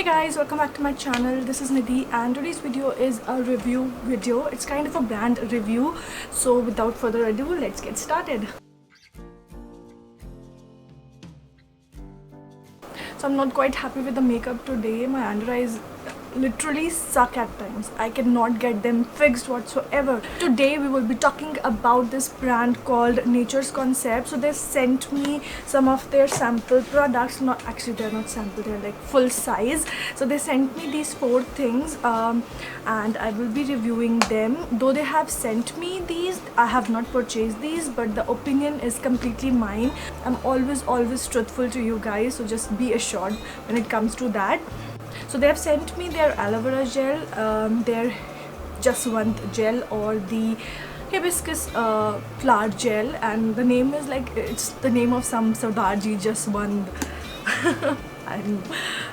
Guys, welcome back to my channel. This is Nidhi and today's video is a review video. It's kind of a brand review. So without further ado, let's get started. So I'm not quite happy with the makeup today. My under eyes literally suck at times. I cannot get them fixed whatsoever. Today we will be talking about this brand called Nature's Concept. So they sent me some of their sample products. Not actually, they're not sample, they're like full size. So they sent me these 4 things and I will be reviewing them. Though they have sent me these, I have not purchased these, but the opinion is completely mine. I'm always truthful to you guys, so just be assured when it comes to that. So they have sent me their aloe vera gel, their jaswant gel, or the hibiscus flower gel, and the name is like it's the name of some Sardarji Jaswant.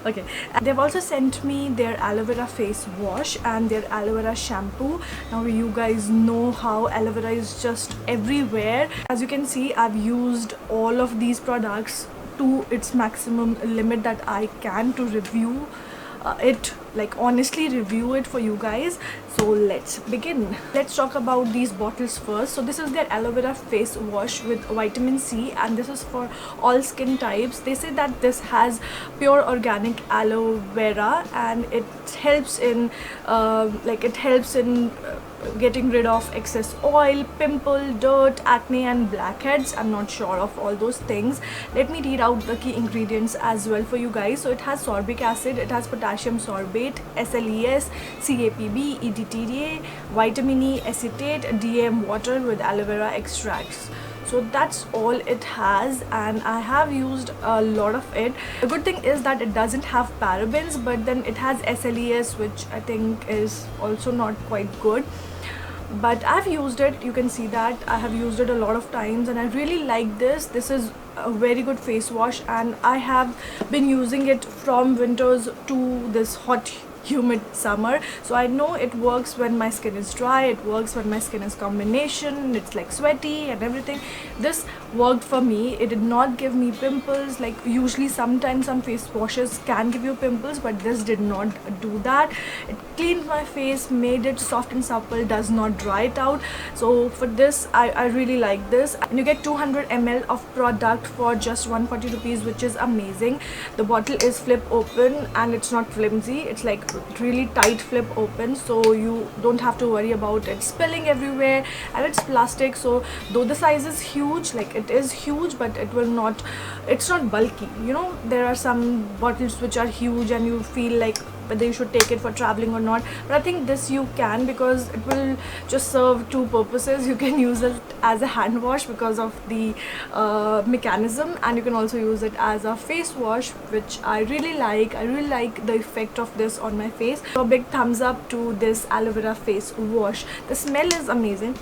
Okay. And they've also sent me their aloe vera face wash and their aloe vera shampoo. Now you guys know how aloe vera is just everywhere. As you can see, I've used all of these products to its maximum limit that I can to review it, like honestly review it for you guys. So let's begin. Let's talk about these bottles first. So this is their aloe vera face wash with vitamin C, and this is for all skin types. They say that this has pure organic aloe vera and it helps in getting rid of excess oil, pimple, dirt, acne and blackheads. I'm not sure of all those things. Let me read out the key ingredients as well for you guys. So it has sorbic acid, it has potassium sorbate, SLES, CAPB, EDTA, vitamin E acetate, DM water with aloe vera extracts. So that's all it has, and I have used a lot of it. The good thing is that it doesn't have parabens, but then it has SLES, which I think is also not quite good. But I've used it, you can see that I have used it a lot of times and I really like this. This is a very good face wash and I have been using it from winters to this hot humid summer. So I know it works when my skin is dry, it works when my skin is combination, it's like sweaty and everything. This worked for me. It did not give me pimples. Like usually sometimes some face washes can give you pimples, but this did not do that. It cleaned my face, made it soft and supple, does not dry it out. So for this I really like this. And you get 200 ml of product for just 140 rupees, which is amazing. The bottle is flip open and it's not flimsy, it's like really tight flip open, so you don't have to worry about it spilling everywhere. And it's plastic, so though the size is huge, like it is huge, but it's not bulky. You know, there are some bottles which are huge and you feel like whether you should take it for traveling or not, but I think this you can, because it will just serve 2 purposes. You can use it as a hand wash because of the mechanism, and you can also use it as a face wash, which I really like. I really like the effect of this on my face. So a big thumbs up to this aloe vera face wash. The smell is amazing.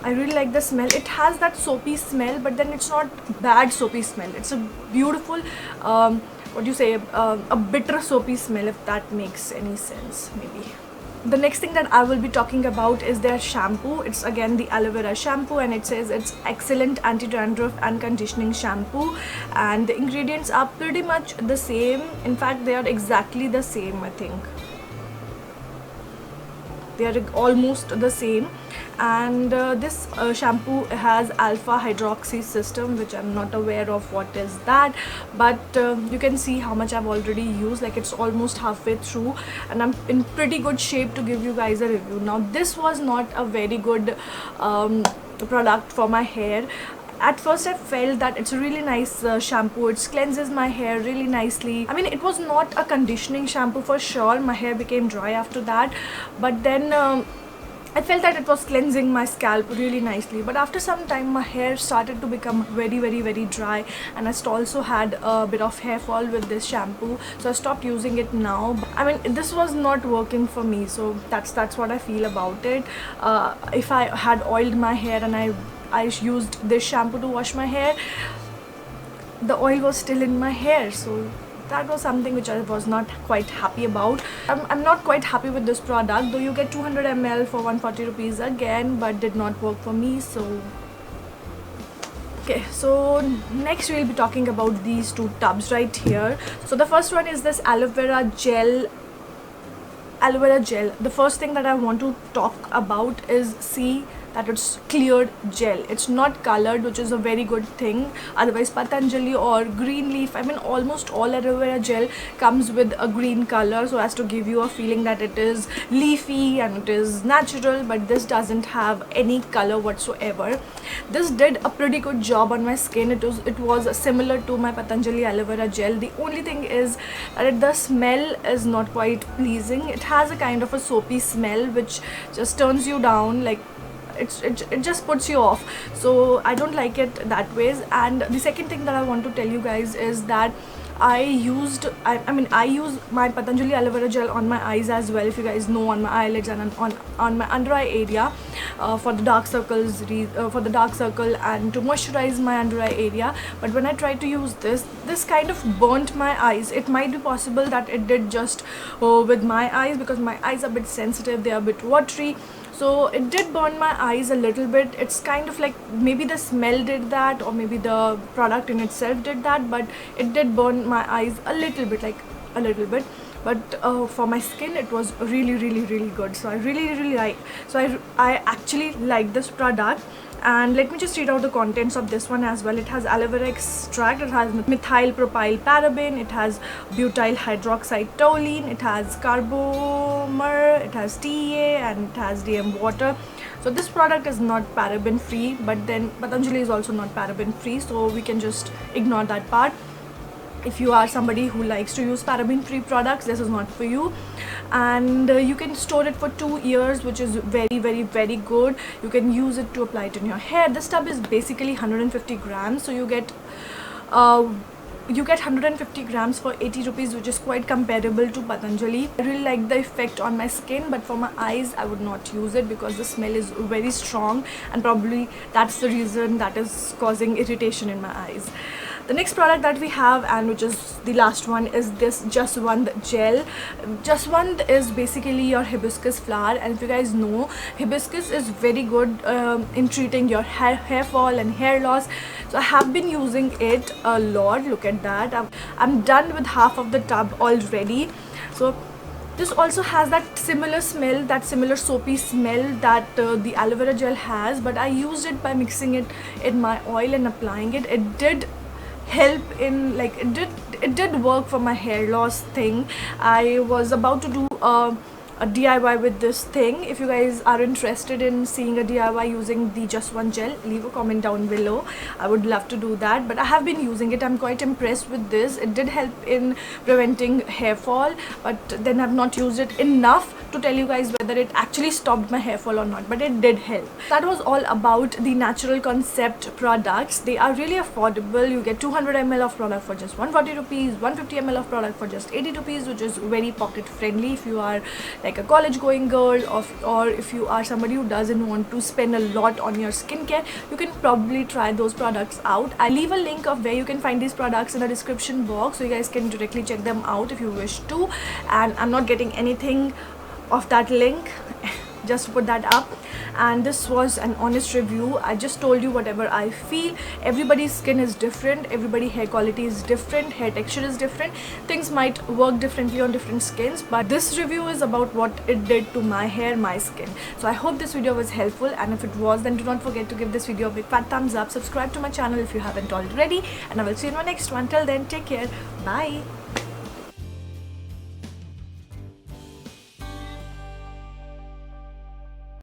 I really like the smell. It has that soapy smell, but then it's not bad soapy smell. It's a beautiful a bitter soapy smell, if that makes any sense. Maybe the next thing that I will be talking about is their shampoo. It's again the aloe vera shampoo, and it says it's excellent anti-dandruff and conditioning shampoo, and the ingredients are pretty much the same. In fact, they are exactly the same. I think they are almost the same. And this shampoo has alpha hydroxy system, which I'm not aware of what is that, but you can see how much I've already used. Like it's almost halfway through and I'm in pretty good shape to give you guys a review. Now this was not a very good product for my hair. At first I felt that it's a really nice shampoo, it cleanses my hair really nicely. I mean, it was not a conditioning shampoo for sure. My hair became dry after that, but then I felt that it was cleansing my scalp really nicely. But after some time my hair started to become very dry, and I also had a bit of hair fall with this shampoo, so I stopped using it now. I mean, this was not working for me, so that's what I feel about it. If I had oiled my hair and I used this shampoo to wash my hair, the oil was still in my hair, so that was something which I was not quite happy about. I'm not quite happy with this product, though you get 200 ml for 140 rupees again, but did not work for me. So Okay, so next we'll be talking about these two tubs right here. So the first one is this aloe vera gel. The first thing that I want to talk about is, see that it's cleared gel, it's not colored, which is a very good thing. Otherwise Patanjali or Greenleaf, I mean almost all aloe vera gel comes with a green color so as to give you a feeling that it is leafy and it is natural, but this doesn't have any color whatsoever. This did a pretty good job on my skin. It was similar to my Patanjali aloe vera gel. The only thing is that the smell is not quite pleasing. It has a kind of a soapy smell which just turns you down, like it just puts you off, so I don't like it that ways. And the second thing that I want to tell you guys is that I use my Patanjali aloe vera gel on my eyes as well, if you guys know, on my eyelids and on my under eye area, for the dark circles, and to moisturize my under eye area. But when I tried to use this kind of burnt my eyes. It might be possible that it did just with my eyes, because my eyes are a bit sensitive, they are a bit watery, so it did burn my eyes a little bit. It's kind of like maybe the smell did that, or maybe the product in itself did that, but it did burn my eyes a little bit. But for my skin it was really good, so I really like. So I actually like this product. And let me just read out the contents of this one as well. It has aloe vera extract, it has methyl propyl paraben, it has butyl hydroxide toluene, it has carbomer, it has TEA, and it has DM water. So this product is not paraben free, but then Patanjali is also not paraben free, so we can just ignore that part. If you are somebody who likes to use paraben free products, this is not for you. And you can store it for 2 years, which is very good. You can use it to apply it in your hair. This tub is basically 150 grams, so you get 150 grams for 80 rupees, which is quite comparable to Patanjali. I really like the effect on my skin, but for my eyes I would not use it because the smell is very strong, and probably that's the reason that is causing irritation in my eyes. The next product that we have, and which is the last one, is this Jaswand gel. Jaswand is basically your hibiscus flower, and if you guys know, hibiscus is very good in treating your hair fall and hair loss. So I have been using it a lot. Look at that. I'm done with half of the tub already. So this also has that similar smell, that similar soapy smell that the aloe vera gel has, but I used it by mixing it in my oil and applying it. It did help in, like, it did work for my hair loss thing. I was about to do a DIY with this thing. If you guys are interested in seeing a DIY using the Jaswand gel, leave a comment down below. I would love to do that. But I have been using it. I'm quite impressed with this. It did help in preventing hair fall, but then I've not used it enough to tell you guys whether it actually stopped my hair fall or not, but it did help. That was all about the Natural Concept products. They are really affordable. You get 200 ml of product for just 140 rupees, 150 ml of product for just 80 rupees, which is very pocket friendly if you are like a college going girl, or if you are somebody who doesn't want to spend a lot on your skincare. You can probably try those products out. I leave a link of where you can find these products in the description box, so you guys can directly check them out if you wish to. And I'm not getting anything of that link, just to put that up. And this was an honest review. I just told you whatever I feel. Everybody's skin is different, everybody's hair quality is different, hair texture is different, things might work differently on different skins, but this review is about what it did to my hair, my skin. So I hope this video was helpful, and if it was, then do not forget to give this video a big fat thumbs up. Subscribe to my channel if you haven't already, and I will see you in my next one. Till then, take care. Bye.